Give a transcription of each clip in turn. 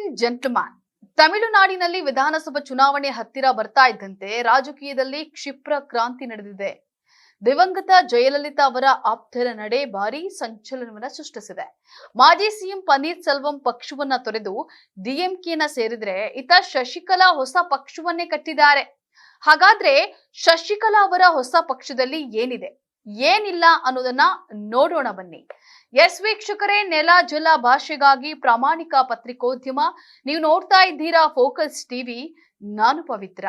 And gentleman, ತಮಿಳುನಾಡಿನಲ್ಲಿ ವಿಧಾನಸಭಾ ಚುನಾವಣೆ ಹತ್ತಿರ ಬರ್ತಾ ಇದ್ದಂತೆ ರಾಜಕೀಯದಲ್ಲಿ ಕ್ಷಿಪ್ರ ಕ್ರಾಂತಿ ನಡೆದಿದೆ. ದಿವಂಗತ ಜಯಲಲಿತಾ ಅವರ ಆಪ್ತರ ನಡೆ ಭಾರೀ ಸಂಚಲನವನ್ನ ಸೃಷ್ಟಿಸಿದೆ. ಮಾಜಿ ಸಿಎಂ ಪನ್ನೀರ್ ಸೆಲ್ವಂ ಪಕ್ಷವನ್ನ ತೊರೆದು ಡಿಎಂಕೆಯನ್ನ ಸೇರಿದ್ರೆ ಇತ್ತ ಶಶಿಕಲಾ ಹೊಸ ಪಕ್ಷವನ್ನೇ ಕಟ್ಟಿದ್ದಾರೆ. ಹಾಗಾದ್ರೆ ಶಶಿಕಲಾ ಅವರ ಹೊಸ ಪಕ್ಷದಲ್ಲಿ ಏನಿದೆ ಏನಿಲ್ಲ ಅನ್ನೋದನ್ನ ನೋಡೋಣ ಬನ್ನಿ. ಎಸ್ ವೀಕ್ಷಕರೇ, ನೆಲ ಜಲ ಭಾಷೆಗಾಗಿ ಪ್ರಾಮಾಣಿಕ ಪತ್ರಿಕೋದ್ಯಮ. ನೀವು ನೋಡ್ತಾ ಇದ್ದೀರಾ ಫೋಕಸ್ ಟಿವಿ. ನಾನು ಪವಿತ್ರ.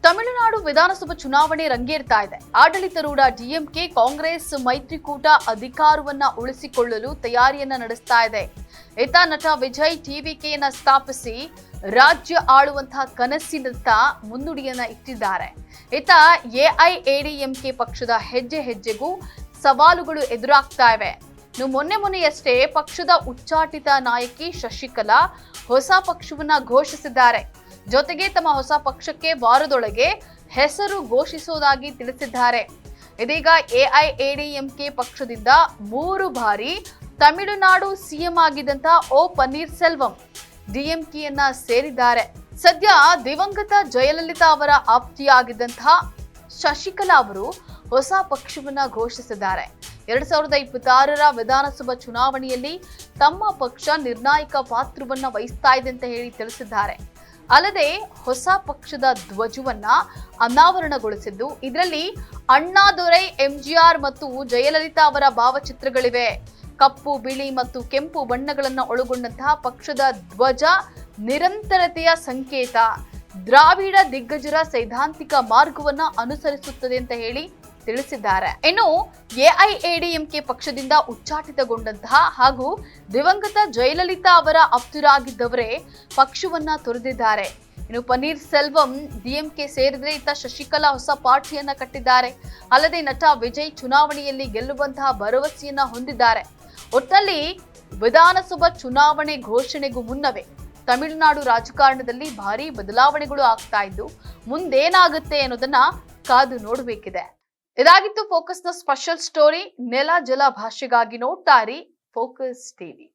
ತಮಿಳುನಾಡು ವಿಧಾನಸಭಾ ಚುನಾವಣೆ ರಂಗೇರ್ತಾ ಇದೆ. ಆಡಳಿತಾರೂಢ ಡಿಎಂಕೆ ಕಾಂಗ್ರೆಸ್ ಮೈತ್ರಿಕೂಟ ಅಧಿಕಾರವನ್ನ ಉಳಿಸಿಕೊಳ್ಳಲು ತಯಾರಿಯನ್ನ ನಡೆಸ್ತಾ ಇದೆ. ಇತ್ತ ನಟ ವಿಜಯ್ ಟಿವಿಕೆಯನ್ನ ಸ್ಥಾಪಿಸಿ ರಾಜ್ಯ ಆಳುವಂತಹ ಕನಸಿನತ್ತ ಮುನ್ನುಡಿಯನ್ನ ಇಟ್ಟಿದ್ದಾರೆ. ಇತ್ತ ಎಐಎಡಿಎಂಕೆ ಪಕ್ಷದ ಹೆಜ್ಜೆ ಹೆಜ್ಜೆಗೂ ಸವಾಲುಗಳು ಎದುರಾಗ್ತಾ ಇವೆ. ಮೊನ್ನೆಯಷ್ಟೇ ಪಕ್ಷದ ಉಚ್ಚಾಟಿತ ನಾಯಕಿ ಶಶಿಕಲಾ ಹೊಸ ಪಕ್ಷವನ್ನ ಘೋಷಿಸಿದ್ದಾರೆ. ಜೊತೆಗೆ ತಮ್ಮ ಹೊಸ ಪಕ್ಷಕ್ಕೆ ವಾರದೊಳಗೆ ಹೆಸರು ಘೋಷಿಸುವುದಾಗಿ ತಿಳಿಸಿದ್ದಾರೆ. ಇದೀಗ ಎಐಎಡಿಎಂಕೆ ಪಕ್ಷದಿಂದ 3 ಬಾರಿ ತಮಿಳುನಾಡು ಸಿಎಂ ಆಗಿದ್ದಂತ ಪನ್ನೀರ್ ಸೆಲ್ವಂ ಡಿಎಂಕೆಯನ್ನ ಸೇರಿದ್ದಾರೆ. ಸದ್ಯ ದಿವಂಗತ ಜಯಲಲಿತಾ ಅವರ ಆಪ್ತಿಯಾಗಿದ್ದಂತಹ ಶಶಿಕಲಾ ಅವರು ಹೊಸ ಪಕ್ಷವನ್ನ ಘೋಷಿಸಿದ್ದಾರೆ. 2026ರ ವಿಧಾನಸಭಾ ಚುನಾವಣೆಯಲ್ಲಿ ತಮ್ಮ ಪಕ್ಷ ನಿರ್ಣಾಯಕ ಪಾತ್ರವನ್ನ ವಹಿಸ್ತಾ ಇದೆ ಅಂತ ಹೇಳಿ ತಿಳಿಸಿದ್ದಾರೆ. ಅಲ್ಲದೆ ಹೊಸ ಪಕ್ಷದ ಧ್ವಜವನ್ನ ಅನಾವರಣಗೊಳಿಸಿದ್ದು, ಇದರಲ್ಲಿ ಅಣ್ಣಾದೊರೈ, ಎಂಜಿಆರ್ ಮತ್ತು ಜಯಲಲಿತಾ ಅವರ ಭಾವಚಿತ್ರಗಳಿವೆ. ಕಪ್ಪು, ಬಿಳಿ ಮತ್ತು ಕೆಂಪು ಬಣ್ಣಗಳನ್ನು ಒಳಗೊಂಡಂತಹ ಪಕ್ಷದ ಧ್ವಜ ನಿರಂತರತೆಯ ಸಂಕೇತ, ದ್ರಾವಿಡ ದಿಗ್ಗಜರ ಸೈದ್ಧಾಂತಿಕ ಮಾರ್ಗವನ್ನ ಅನುಸರಿಸುತ್ತದೆ ಅಂತ ಹೇಳಿ ತಿಳಿಸಿದ್ದಾರೆ. ಇನ್ನು ಎಐಎಡಿಎಂಕೆ ಪಕ್ಷದಿಂದ ಉಚ್ಚಾಟಿತಗೊಂಡಂತಹ ಹಾಗೂ ದಿವಂಗತ ಜಯಲಲಿತಾ ಅವರ ಆಪ್ತರಾಗಿದ್ದವರೇ ಪಕ್ಷವನ್ನ ತೊರೆದಿದ್ದಾರೆ. ಇನ್ನು ಪನ್ನೀರ್ ಸೆಲ್ವಂ ಡಿಎಂಕೆ ಸೇರಿದ್ರೆ ಇತ್ತ ಶಶಿಕಲಾ ಹೊಸ ಪಾರ್ಟಿಯನ್ನ ಕಟ್ಟಿದ್ದಾರೆ. ಅಲ್ಲದೆ ನಟ ವಿಜಯ್ ಚುನಾವಣೆಯಲ್ಲಿ ಗೆಲ್ಲುವಂತಹ ಭರವಸೆಯನ್ನ ಹೊಂದಿದ್ದಾರೆ. ಒಟ್ಟಲ್ಲಿ ವಿಧಾನಸಭಾ ಚುನಾವಣೆ ಘೋಷಣೆಗೂ ಮುನ್ನವೇ ತಮಿಳುನಾಡು ರಾಜಕಾರಣದಲ್ಲಿ ಭಾರಿ ಬದಲಾವಣೆಗಳು ಆಗ್ತಾ ಇದ್ದು, ಮುಂದೇನಾಗುತ್ತೆ ಅನ್ನೋದನ್ನ ಕಾದು ನೋಡಬೇಕಿದೆ. ಇದಾಗಿತ್ತು ಫೋಕಸ್ನ ಸ್ಪೆಷಲ್ ಸ್ಟೋರಿ. ನೆಲ ಜಲ ಭಾಷೆಗಾಗಿ ನೋಡ್ತಾ ಇರಿ ಫೋಕಸ್ ಟಿವಿ.